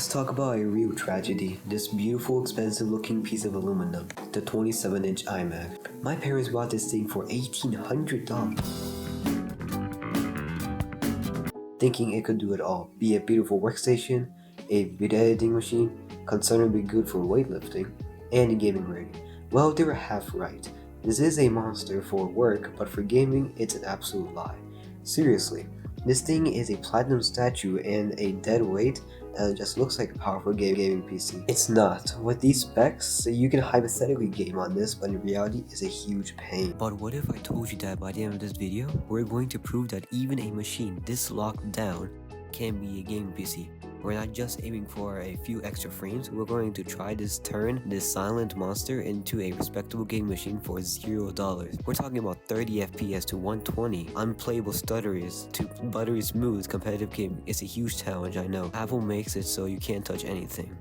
Let's talk about a real tragedy. This beautiful, expensive looking piece of aluminum, the 27-inch iMac. My parents bought this thing for $1,800. Thinking it could do it all, be a beautiful workstation, a video editing machine, considerably good for weightlifting, and gaming ready. Well, they were half right. This is a monster for work, but for gaming, it's an absolute lie. Seriously, this thing is a platinum statue and a dead weight that just looks like a powerful gaming PC. It's not. With these specs, you can hypothetically game on this, but in reality, it's a huge pain. But what if I told you that by the end of this video, we're going to prove that even a machine this locked down can be a gaming PC? We're not just aiming for a few extra frames, we're going to try to turn this silent monster into a respectable gaming machine for $0. We're talking about 30 FPS to 120, unplayable stutters to buttery smooth competitive gaming. It's a huge challenge, I know. Apple makes it so you can't touch anything.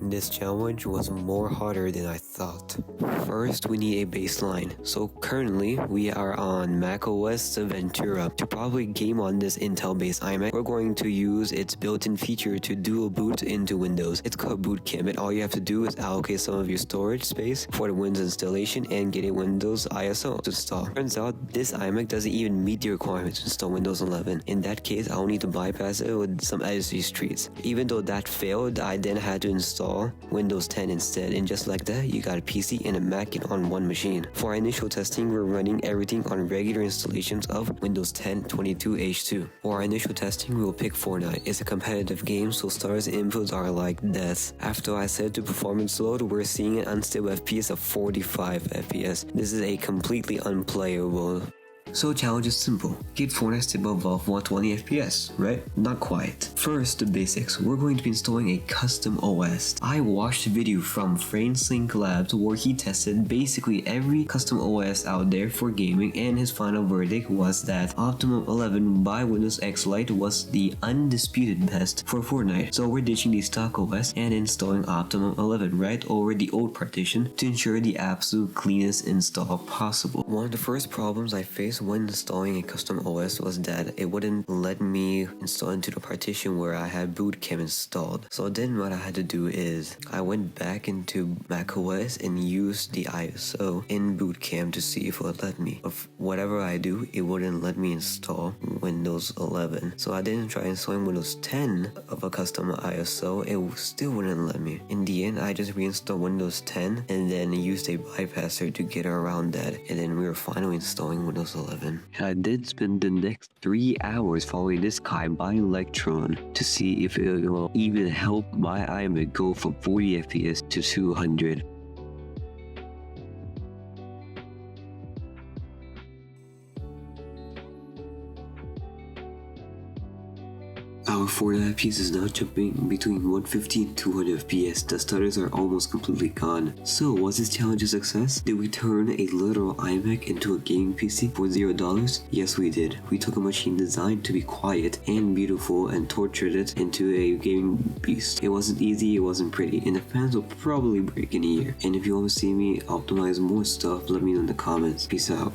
This challenge was more harder than I thought. First, we need a baseline. So currently, we are on macOS Ventura. To probably game on this Intel-based iMac, we're going to use its built-in feature to dual boot into Windows. It's called Boot Camp, and all you have to do is allocate some of your storage space for the Windows installation and get a Windows ISO to install. Turns out, this iMac doesn't even meet the requirements to install Windows 11. In that case, I'll need to bypass it with some registries. Even though that failed, I then had to install Windows 10 instead, and just like that, you got a PC and a Mac on one machine. For our initial testing, we're running everything on regular installations of Windows 10 22H2. For our initial testing, we will pick Fortnite. It's a competitive game, so stars inputs are like death. After I set to performance load, we're seeing an unstable FPS of 45 FPS. This is a completely unplayable. So challenge is simple. Get Fortnite stable above 120 FPS, right? Not quite. First, the basics. We're going to be installing a custom OS. I watched a video from FrameSync Labs where he tested basically every custom OS out there for gaming, and his final verdict was that Optimum 11 by Windows X Lite was the undisputed best for Fortnite. So we're ditching the stock OS and installing Optimum 11 right over the old partition to ensure the absolute cleanest install possible. One of the first problems I faced when installing a custom OS was that it wouldn't let me install into the partition where I had Boot Camp installed. So then what I had to do is I went back into macOS and used the ISO in Boot Camp to see if it would let me. Of whatever I do, it wouldn't let me install Windows 11. So I didn't try installing Windows 10 of a custom ISO, it still wouldn't let me. In the end, I just reinstalled Windows 10 and then used a bypasser to get around that, and then we were finally installing Windows 11. I did spend the next 3 hours following this guy by Electron to see if it will even help my iMac go from 40 FPS to 200. Our Fortnite FPS is now jumping between 150 and 200 FPS. The stutters are almost completely gone. So was this challenge a success? Did we turn a literal iMac into a gaming PC for $0? Yes, we did. We took a machine designed to be quiet and beautiful and tortured it into a gaming beast. It wasn't easy, it wasn't pretty, and the fans will probably break in a year. And if you want to see me optimize more stuff, let me know in the comments. Peace out.